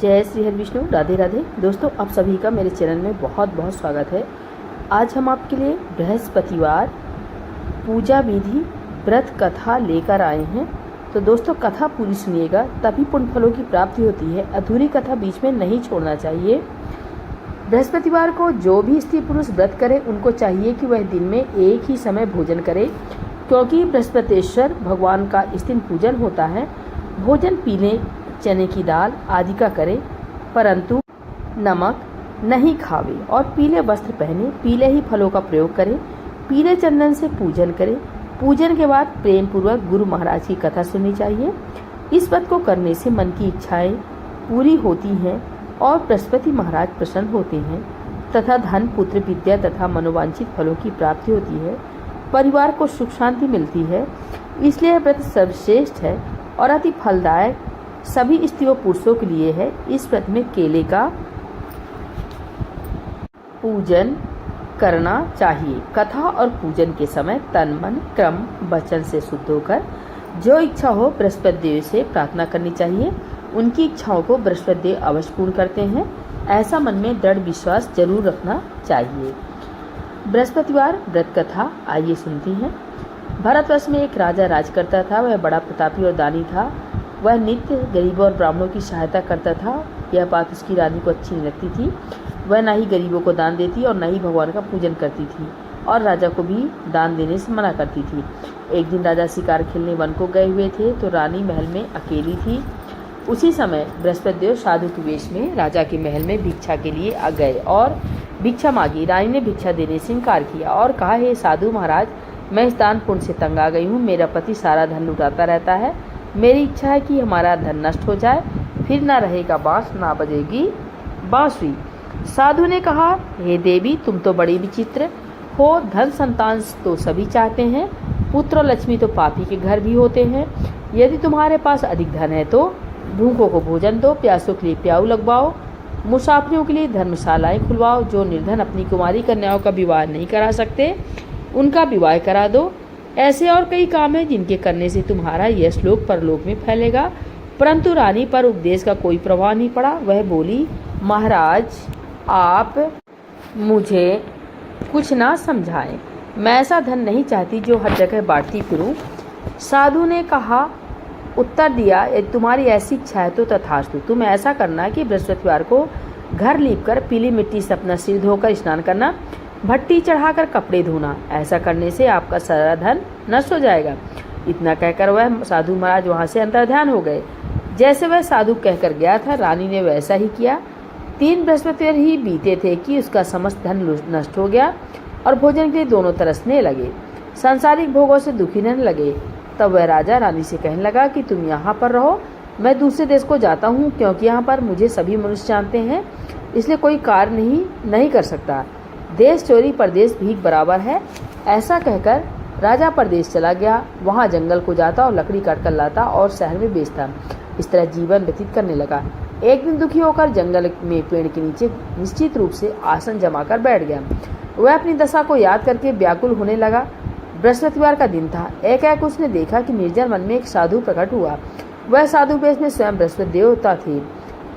जय श्री हरि विष्णु, राधे राधे। दोस्तों, आप सभी का मेरे चैनल में बहुत बहुत स्वागत है। आज हम आपके लिए बृहस्पतिवार पूजा विधि व्रत कथा लेकर आए हैं। तो दोस्तों, कथा पूरी सुनिएगा, तभी पुण्य फलों की प्राप्ति होती है। अधूरी कथा बीच में नहीं छोड़ना चाहिए। बृहस्पतिवार को जो भी स्त्री पुरुष व्रत करे, उनको चाहिए कि वह दिन में एक ही समय भोजन करे, क्योंकि बृहस्पतिश्वर भगवान का इस दिन पूजन होता है। भोजन पीले चने की दाल आदि का करे, परंतु नमक नहीं खावे और पीले वस्त्र पहने, पीले ही फलों का प्रयोग करे, पीले चंदन से पूजन करे। पूजन के बाद प्रेम पूर्वक गुरु महाराज की कथा सुननी चाहिए। इस व्रत को करने से मन की इच्छाएं पूरी होती हैं और बृहस्पति महाराज प्रसन्न होते हैं तथा धन, पुत्र, विद्या तथा मनोवांछित फलों की प्राप्ति होती है। परिवार को सुख शांति मिलती है। इसलिए यह व्रत सर्वश्रेष्ठ है और अति फलदायक सभी स्त्रियों पुरुषों के लिए है। इस व्रत में केले का पूजन करना चाहिए। कथा और पूजन के समय तन, मन, क्रम, वचन से शुद्ध होकर जो इच्छा हो बृहस्पति देव से प्रार्थना करनी चाहिए। उनकी इच्छाओं को बृहस्पति देव अवश्य पूर्ण करते हैं, ऐसा मन में दृढ़ विश्वास जरूर रखना चाहिए। बृहस्पतिवार व्रत कथा आइए सुनती हैं। भारतवर्ष में एक राजा राज करता था। वह बड़ा प्रतापी और दानी था। वह नित्य गरीबों और ब्राह्मणों की सहायता करता था। यह बात उसकी रानी को अच्छी नहीं लगती थी। वह न ही गरीबों को दान देती और न ही भगवान का पूजन करती थी और राजा को भी दान देने से मना करती थी। एक दिन राजा शिकार खेलने वन को गए हुए थे तो रानी महल में अकेली थी। उसी समय बृहस्पति देव साधु के वेश में राजा के महल में भिक्षा के लिए आ गए और भिक्षा मांगी। रानी ने भिक्षा देने से इनकार किया और कहा, हे साधु महाराज, मैं इस दान पुण्य से तंग आ गई हूँ। मेरा पति सारा धन लुटाता रहता है। मेरी इच्छा है कि हमारा धन नष्ट हो जाए, फिर ना रहेगा बांस, ना बजेगी बांसुरी। साधु ने कहा, हे देवी, तुम तो बड़ी विचित्र हो। धन संतान तो सभी चाहते हैं, पुत्र और लक्ष्मी तो पापी के घर भी होते हैं। यदि तुम्हारे पास अधिक धन है तो भूखों को भोजन दो, प्यासों के लिए प्याऊ लगवाओ, मुसाफिरों के लिए धर्मशालाएं खुलवाओ। जो निर्धन अपनी कुमारी कन्याओं का विवाह नहीं करा सकते, उनका विवाह करा दो। ऐसे और कई काम हैं जिनके करने से तुम्हारा यश लोक परलोक में फैलेगा। परंतु रानी पर उपदेश का कोई प्रभाव नहीं पड़ा। वह बोली, महाराज, आप मुझे कुछ ना समझाएं। मैं ऐसा धन नहीं चाहती जो हर जगह बांटती फिरूं। साधु ने कहा, उत्तर दिया, यदि तुम्हारी ऐसी इच्छा है तो तथास्तु। तुम ऐसा करना कि बृहस्पतिवार को घर लीपकर पीली मिट्टी से अपना सिर धोकर स्नान करना, भट्टी चढ़ाकर कपड़े धोना। ऐसा करने से आपका सारा धन नष्ट हो जाएगा। इतना कहकर वह साधु महाराज वहाँ से अंतर्ध्यान हो गए। जैसे वह साधु कहकर गया था, रानी ने वैसा ही किया। 3 बृहस्पतिवार ही बीते थे कि उसका समस्त धन नष्ट हो गया और भोजन के लिए दोनों तरसने लगे, सांसारिक भोगों से दुखी रहने लगे। तब वह राजा रानी से कहने लगा कि तुम यहाँ पर रहो, मैं दूसरे देश को जाता हूँ, क्योंकि यहाँ पर मुझे सभी मनुष्य जानते हैं, इसलिए कोई कार्य नहीं कर सकता। देश चोरी परदेश भीख बराबर है। ऐसा कहकर राजा परदेश चला गया। वहाँ जंगल को जाता और लकड़ी काट कर लाता और शहर में बेचता। इस तरह जीवन व्यतीत करने लगा। एक दिन दुखी होकर जंगल में पेड़ के नीचे निश्चित रूप से आसन जमाकर बैठ गया। वह अपनी दशा को याद करके व्याकुल होने लगा। बृहस्पतिवार का दिन था। एकाएक उसने देखा कि निर्जन वन में एक साधु प्रकट हुआ। वह साधु वेश में स्वयं बृहस्पति देवता थे।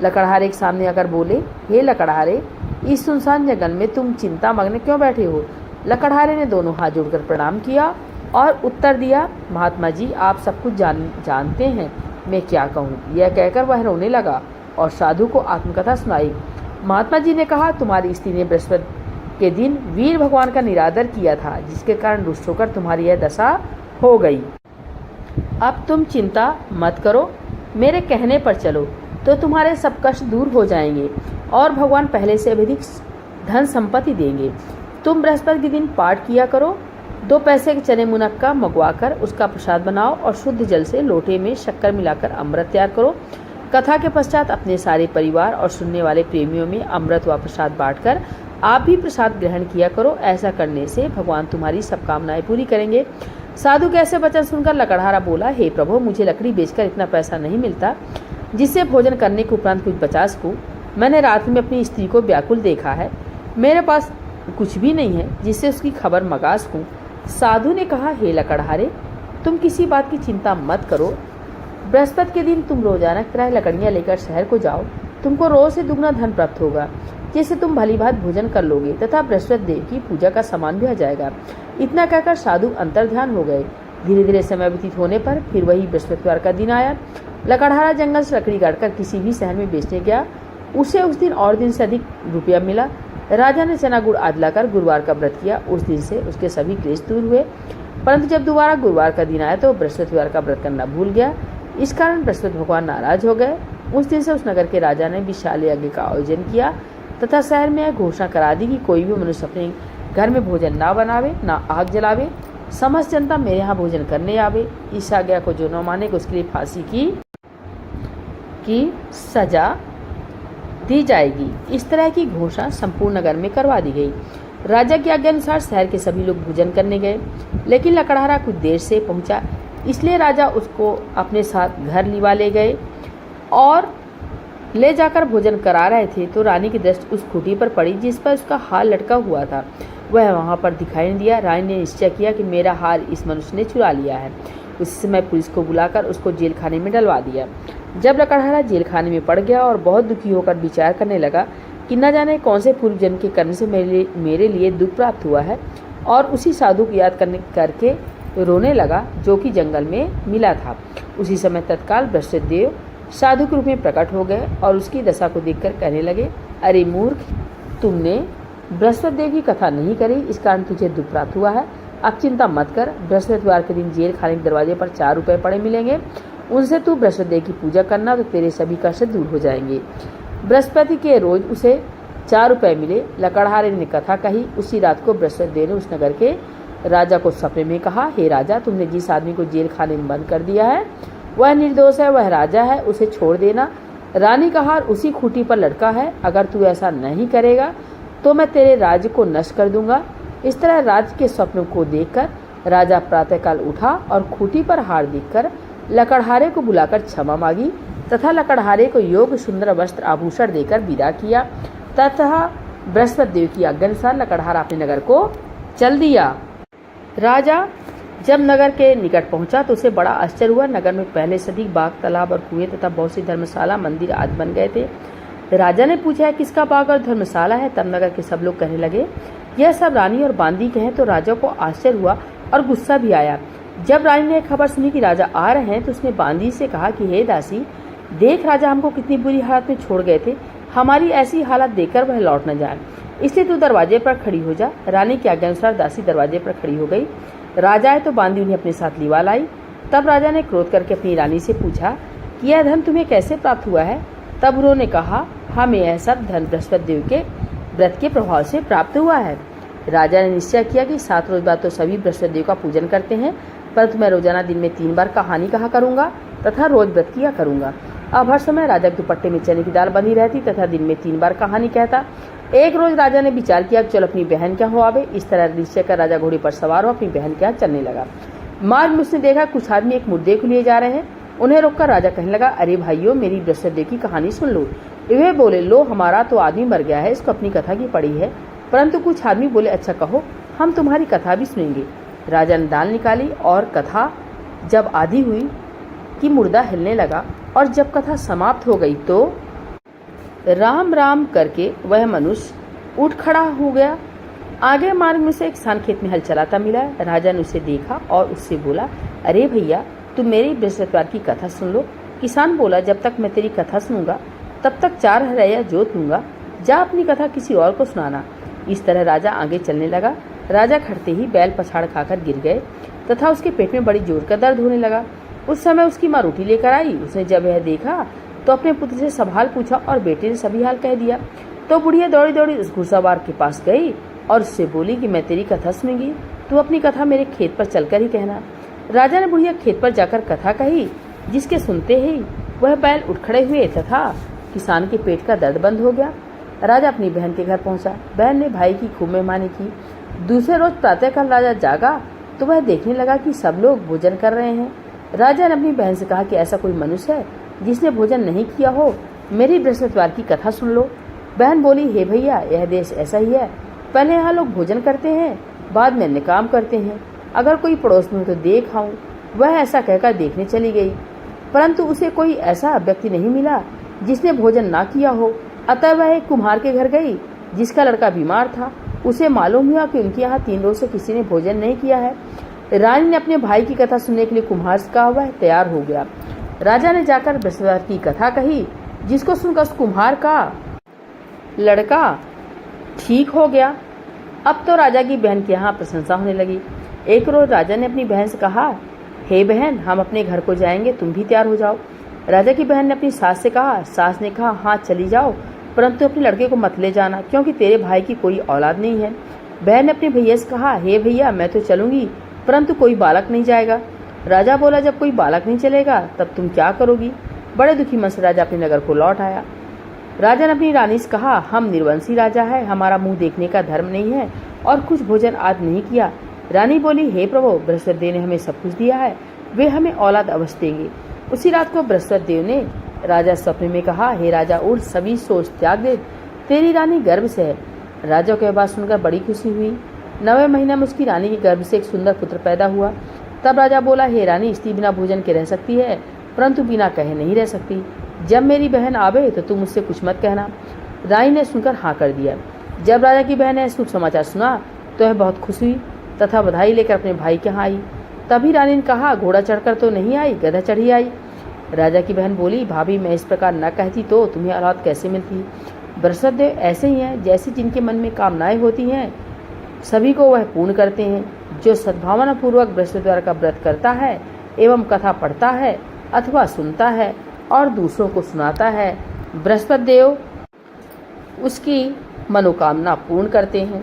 लकड़हारे के सामने आकर बोले, हे लकड़हारे, इस सुनसान जंगल में तुम चिंता मग्न क्यों बैठे हो? लकड़हारे ने दोनों हाथ जोड़कर प्रणाम किया और उत्तर दिया, महात्मा जी, आप सब कुछ जानते हैं, मैं क्या कहूँ। यह कहकर वह रोने लगा और साधु को आत्मकथा सुनाई। महात्मा जी ने कहा, तुम्हारी स्त्री ने बृहस्पति के दिन वीर भगवान का निरादर किया था, जिसके कारण रुष्ट होकर तुम्हारी यह दशा हो गई। अब तुम चिंता मत करो, मेरे कहने पर चलो तो तुम्हारे सब कष्ट दूर हो जाएंगे और भगवान पहले से अधिक धन संपत्ति देंगे। तुम बृहस्पति के दिन पाठ किया करो। 2 पैसे के चने मुनक्का मंगवाकर उसका प्रसाद बनाओ और शुद्ध जल से लोटे में शक्कर मिलाकर अमृत तैयार करो। कथा के पश्चात अपने सारे परिवार और सुनने वाले प्रेमियों में अमृत व प्रसाद बांटकर आप भी प्रसाद ग्रहण किया करो। ऐसा करने से भगवान तुम्हारी सब कामनाएं पूरी करेंगे। साधु के ऐसे वचन सुनकर लकड़हारा बोला, हे प्रभु, मुझे लकड़ी बेचकर इतना पैसा नहीं मिलता जिससे भोजन करने के उपरांत कुछ बचा सकूं। मैंने रात में अपनी स्त्री को व्याकुल देखा है। मेरे पास कुछ भी नहीं है जिससे उसकी खबर मंगा सकूं। साधु ने कहा, हे लकड़हारे, तुम किसी बात की चिंता मत करो। बृहस्पति के दिन तुम रोजाना की तरह लकड़ियाँ लेकर शहर को जाओ। तुमको रोज से दुगना धन प्राप्त होगा, जिससे तुम भली भांति भोजन कर लोगे तथा बृहस्पति देव की पूजा का सामान भी आ जाएगा। इतना कहकर साधु अंतर ध्यान हो गए। धीरे धीरे समय व्यतीत होने पर फिर वही बृहस्पतिवार का दिन आया। लकड़हारा जंगल से लकड़ी काटकर किसी भी शहर में बेचने गया। उसे उस दिन और दिन से अधिक रुपया मिला। राजा ने चना गुड़ आदि लाकर गुरुवार का व्रत किया। उस दिन से उसके सभी क्लेश दूर हुए। परंतु जब दोबारा गुरुवार का दिन आया तो बृहस्पतिवार का व्रत करना भूल गया। इस कारण बृहस्पति भगवान नाराज हो गए। उस दिन से उस नगर के राजा ने विशाल यज्ञ का आयोजन किया तथा शहर में यह घोषणा करा दी कि कोई भी मनुष्य अपने घर में भोजन ना बनावे, ना आग जलावे। समस्त जनता मेरे यहाँ भोजन करने आवे। इस आज्ञा को जो न मानेगा उसके लिए फांसी की सजा दी जाएगी। इस तरह की घोषणा संपूर्ण नगर में करवा दी गई। राजा की आज्ञा अनुसार शहर के सभी लोग भोजन करने गए, लेकिन लकड़हारा कुछ देर से पहुंचा, इसलिए राजा उसको अपने साथ घर लिवा ले गए और ले जाकर भोजन करा रहे थे तो रानी की दृष्टि उस खूंटी पर पड़ी जिस पर उसका हार लटका हुआ था। वह वहां पर दिखाई नहीं दिया। रानी ने निश्चय किया कि मेरा हार इस मनुष्य ने चुरा लिया है। उस समय पुलिस को बुलाकर उसको जेल खाने में डलवा दिया। जब लकड़हारा जेल खाने में पड़ गया और बहुत दुखी होकर विचार करने लगा कि न जाने कौन से पूर्व जन्म के कर्म से मेरे लिए दुख प्राप्त हुआ है, और उसी साधु को याद करके रोने लगा जो कि जंगल में मिला था। उसी समय तत्काल बृहस्पति देव साधु के रूप में प्रकट हो गए और उसकी दशा को देखकर कहने लगे, अरे मूर्ख, तुमने बृहस्पति देव की कथा नहीं करी, इस कारण तुझे दुख प्राप्त हुआ है। अब चिंता मत कर, बृहस्पतिवार के दिन जेल खाने के दरवाजे पर 4 रुपए पड़े मिलेंगे। उनसे तू बृहस्पति देव की पूजा करना तो तेरे सभी कष्ट दूर हो जाएंगे। बृहस्पति के रोज उसे 4 रुपए मिले। लकड़हारे ने कथा कही। उसी रात को बृहस्पति देव ने उस नगर के राजा को सपने में कहा, हे राजा, तुमने जिस आदमी को जेल खाने में बंद कर दिया है वह निर्दोष है, वह राजा है, उसे छोड़ देना। रानी का हार उसी खूंटी पर लटका है। अगर तू ऐसा नहीं करेगा तो मैं तेरे राज्य को नष्ट कर दूंगा। इस तरह राज्य के स्वप्नों को देखकर राजा प्रातःकाल उठा और खूंटी पर हार देखकर लकड़हारे को बुलाकर क्षमा मांगी तथा लकड़हारे को योग सुंदर वस्त्र आभूषण देकर विदा किया तथा बृहस्पति देव की आज्ञानुसार लकड़हारा अपने नगर को चल दिया। राजा जब नगर के निकट पहुंचा तो उसे बड़ा आश्चर्य हुआ। नगर में पहले से अधिक बाग, तालाब और कुएं तथा बहुत सी धर्मशाला, मंदिर आदि बन गए थे। राजा ने पूछा, किसका बाग और धर्मशाला है? तब नगर के सब लोग कहने लगे, यह सब रानी और बांदी के हैं। तो राजा को आश्चर्य हुआ और गुस्सा भी आया। जब रानी ने खबर सुनी कि राजा आ रहे हैं तो उसने बांदी से कहा कि हे दासी, देख राजा हमको कितनी बुरी हालत में छोड़ गए थे। हमारी ऐसी हालत देखकर वह लौट न जाए, इसलिए तू दरवाजे पर खड़ी हो जा। रानी की आज्ञानुसार दासी दरवाजे पर खड़ी हो गई। राजा आए तो बांदी उन्हें अपने साथ लिवा लाई। तब राजा ने क्रोध करके अपनी रानी से पूछा कि यह धन तुम्हें कैसे प्राप्त हुआ है? तब उन्होंने कहा, हमें यह सब धन बृहस्पति देव के व्रत के प्रभाव से प्राप्त हुआ है। राजा ने निश्चय किया कि 7 रोज बाद तो सभी बृहस्पति देव का पूजन करते हैं, परंतु मैं रोजाना दिन में 3 बार कहानी कहा करूंगा तथा रोज व्रत किया करूंगा। अब हर समय राजा के दुपट्टे में चने की दाल बनी रहती तथा दिन में 3 बार कहानी कहता। एक रोज राजा ने विचार किया कि चलो अपनी बहन क्या हो आवे। इस तरह निश्चय कर राजा घोड़े पर सवार हो अपनी बहन के यहाँ चलने लगा। मार्ग में उसने देखा कुछ आदमी एक मुर्दे को लिए जा रहे हैं। उन्हें रोककर राजा कहने लगा, अरे भाइयों, मेरी बृहस्पति देव की कहानी सुन लो। वे बोले, लो, हमारा तो आदमी मर गया है, इसको अपनी कथा की पड़ी है। परंतु कुछ आदमी बोले, अच्छा कहो, हम तुम्हारी कथा भी सुनेंगे। राजा ने दाल निकाली और कथा जब आधी हुई कि मुर्दा हिलने लगा, और जब कथा समाप्त हो गई तो राम राम करके वह मनुष्य उठ खड़ा हो गया। आगे मार्ग में से एक किसान खेत में हल चलाता मिला। राजा ने उसे देखा और उससे बोला, अरे भैया, तुम मेरी बृहस्पतिवार की कथा सुन लो। किसान बोला, जब तक मैं तेरी कथा सुनूंगा तब तक 4 हरैया जोत लूंगा। जा अपनी कथा किसी और को सुनाना। इस तरह राजा आगे चलने लगा। राजा खड़ते ही बैल पछाड़ खाकर गिर गए तथा उसके पेट में बड़ी जोर का दर्द होने लगा। उस समय उसकी माँ रोटी लेकर आई। उसने जब यह देखा तो अपने पुत्र से सब हाल पूछा और बेटे ने सभी हाल कह दिया। तो बुढ़िया दौड़ी दौड़ी उस घुड़सवार के पास गई और उससे बोली कि मैं तेरी कथा सुनूंगी, तू अपनी कथा मेरे खेत पर चलकर ही कहना। राजा ने बुढ़िया खेत पर जाकर कथा कही, जिसके सुनते ही वह बैल उठ खड़े हुए तथा किसान के पेट का दर्द बंद हो गया। राजा अपनी बहन के घर पहुंचा। बहन ने भाई की खूब मेहमानी की। दूसरे रोज प्रातःकाल राजा जागा तो वह देखने लगा कि सब लोग भोजन कर रहे हैं। राजा ने अपनी बहन से कहा कि ऐसा कोई मनुष्य है जिसने भोजन नहीं किया हो, मेरी बृहस्पतिवार की कथा सुन लो। बहन बोली, हे भैया, यह देश ऐसा ही है। पहले यहाँ लोग भोजन करते हैं, बाद में अन्य काम करते हैं। अगर कोई पड़ोस में हो तो देख आऊं। वह ऐसा कहकर देखने चली गई, परंतु उसे कोई ऐसा व्यक्ति नहीं मिला जिसने भोजन ना किया हो। अतः वह एक कुम्हार के घर गई जिसका लड़का बीमार था। उसे मालूम हुआ कि उनके यहाँ 3 रोज से किसी ने भोजन नहीं किया है। रानी ने अपने भाई की कथा सुनने के लिए कुम्हार से कहा। वह तैयार हो गया। राजा ने जाकर बृहस्पति की कथा कही, जिसको सुनकर उस कुम्हार का लड़का ठीक हो गया। अब तो राजा की बहन के यहाँ प्रशंसा होने लगी। एक रोज राजा ने अपनी बहन से कहा, हे बहन, हम अपने घर को जाएंगे, तुम भी तैयार हो जाओ। राजा की बहन ने अपनी सास से कहा। सास ने कहा, हाँ चली जाओ, परंतु अपने लड़के को मत ले जाना, क्योंकि तेरे भाई की कोई औलाद नहीं है। बहन ने अपने भैया से कहा, हे भैया, मैं तो चलूंगी, परंतु कोई बालक नहीं जाएगा। राजा बोला, जब कोई बालक नहीं चलेगा तब तुम क्या करोगी? बड़े दुखी मन से राजा अपने नगर को लौट आया। राजा ने अपनी रानी से कहा, हम निर्वंशी राजा है, हमारा मुंह देखने का धर्म नहीं है और कुछ भोजन आज नहीं किया। रानी बोली, हे प्रभु, बृहस्पति देव ने हमें सब कुछ दिया है, वे हमें औलाद अवश्य देंगे। उसी रात को बृहस्पति देव ने राजा स्वप्न में कहा, हे राजा, उठ, सभी सोच त्याग दे, तेरी रानी गर्भ से है। राजा को यह बात सुनकर बड़ी खुशी हुई। 9वें महीने में उसकी रानी के गर्भ से एक सुंदर पुत्र पैदा हुआ। तब राजा बोला, हे रानी, स्त्री बिना भोजन के रह सकती है, परंतु बिना कहे नहीं रह सकती। जब मेरी बहन आवे तो तुम मुझसे कुछ मत कहना। रानी ने सुनकर हाँ कर दिया। जब राजा की बहन ने शुभ समाचार सुना तो वह बहुत खुश हुई तथा बधाई लेकर अपने भाई के यहाँ आई। तभी रानी ने कहा, घोड़ा चढ़कर तो नहीं आई, गधा चढ़ी आई। राजा की बहन बोली, भाभी, मैं इस प्रकार न कहती तो तुम्हें औलाद कैसे मिलती? बृहस्पति देव ऐसे ही हैं, जैसे जिनके मन में कामनाएं होती हैं सभी को वह पूर्ण करते हैं। जो सद्भावना पूर्वक बृहस्पतिवार का व्रत करता है एवं कथा पढ़ता है अथवा सुनता है और दूसरों को सुनाता है, बृहस्पति देव उसकी मनोकामना पूर्ण करते हैं।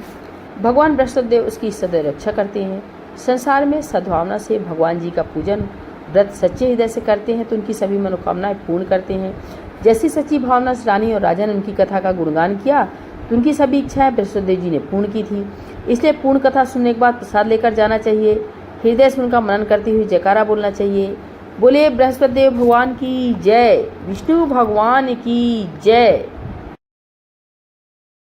भगवान बृहस्पति देव उसकी सदैव रक्षा करते हैं। संसार में सद्भावना से भगवान जी का पूजन व्रत सच्चे हृदय से करते हैं तो उनकी सभी मनोकामनाएं पूर्ण करते हैं। जैसी सच्ची भावना से रानी और राजा ने उनकी कथा का गुणगान किया तो उनकी सभी इच्छाएं बृहस्पति देव जी ने पूर्ण की थी। इसलिए पूर्ण कथा सुनने के बाद प्रसाद लेकर जाना चाहिए। हृदय से उनका मनन करते हुए जयकारा बोलना चाहिए। बोले बृहस्पति देव भगवान की जय, विष्णु भगवान की जय।